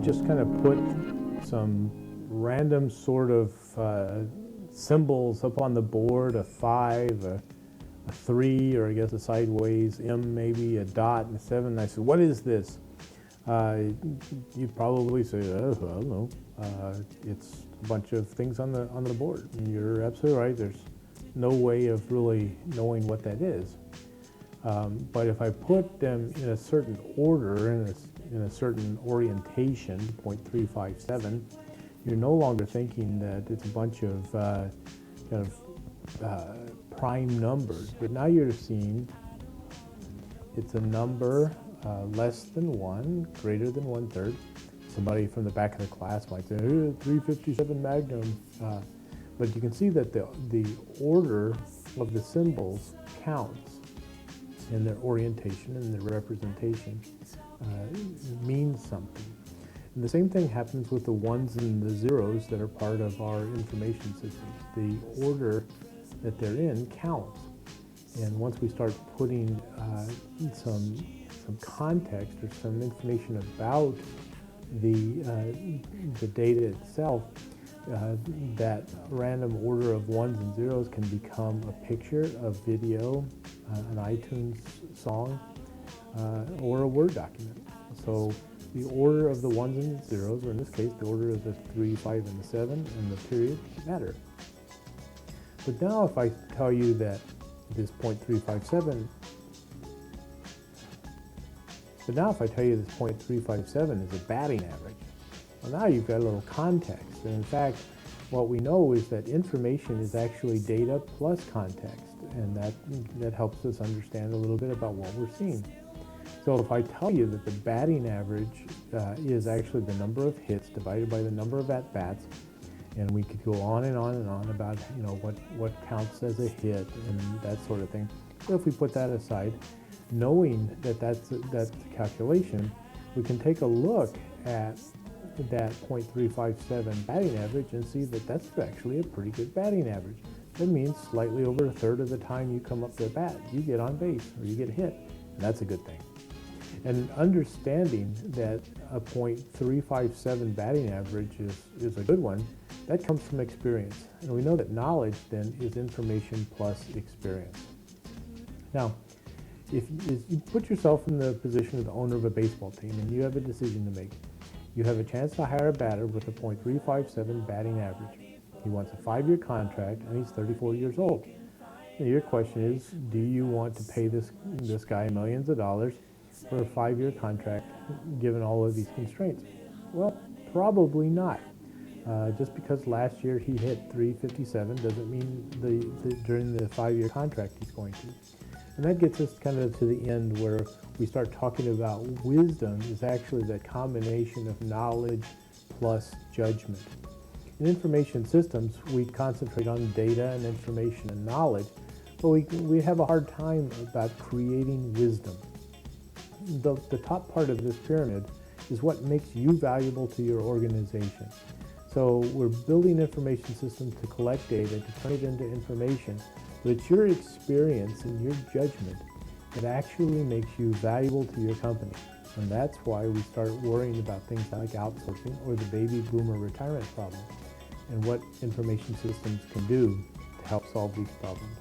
just kind of put some random sort of symbols up on the board, a 5, a 3, or I guess a sideways M, maybe a dot and a 7. And I said, what is this? You'd probably say, oh, I don't know. It's a bunch of things on the board. And you're absolutely right. There's no way of really knowing what that is. But if I put them in a certain order, in a certain orientation, 0.357, you're no longer thinking that it's a bunch of prime numbers, but now you're seeing it's a number less than 1, greater than 1/3. Somebody from the back of the class might say, 357 Magnum. But you can see that the order of the symbols counts, and their orientation and their representation means something. And the same thing happens with the 1s and the 0s that are part of our information systems. The order that they're in counts. And once we start putting some context or some information about the data itself, that random order of 1s and 0s can become a picture, a video, an iTunes song, or a Word document. So the order of the 1s and 0s, or in this case, the order of the 3, 5, and the 7, and the period matter. But now if I tell you that this 0.357, this 0.357 is a batting average, well, now you've got a little context. And in fact, what we know is that information is actually data plus context, and that helps us understand a little bit about what we're seeing. So if I tell you that the batting average is actually the number of hits divided by the number of at-bats, and we could go on and on and on about what counts as a hit and that sort of thing. So if we put that aside, knowing that that's the calculation, we can take a look at that 0.357 batting average and see that that's actually a pretty good batting average. That means slightly over a third of the time you come up to the bat, you get on base or you get hit, and that's a good thing. And understanding that a 0.357 batting average is a good one, that comes from experience. And we know that knowledge then is information plus experience. Now, if you put yourself in the position of the owner of a baseball team and you have a decision to make, you have a chance to hire a batter with a 0.357 batting average. He wants a 5-year contract and he's 34 years old. And your question is, do you want to pay this guy millions of dollars for a 5-year contract given all of these constraints? Well, probably not. Just because last year he hit 357 doesn't mean during the 5-year contract he's going to. And that gets us kind of to the end where we start talking about wisdom is actually that combination of knowledge plus judgment. In information systems, we concentrate on data and information and knowledge, but we have a hard time about creating wisdom. The top part of this pyramid is what makes you valuable to your organization. So we're building information systems to collect data, to turn it into information, but it's your experience and your judgment that actually makes you valuable to your company. And that's why we start worrying about things like outsourcing or the baby boomer retirement problem and what information systems can do to help solve these problems.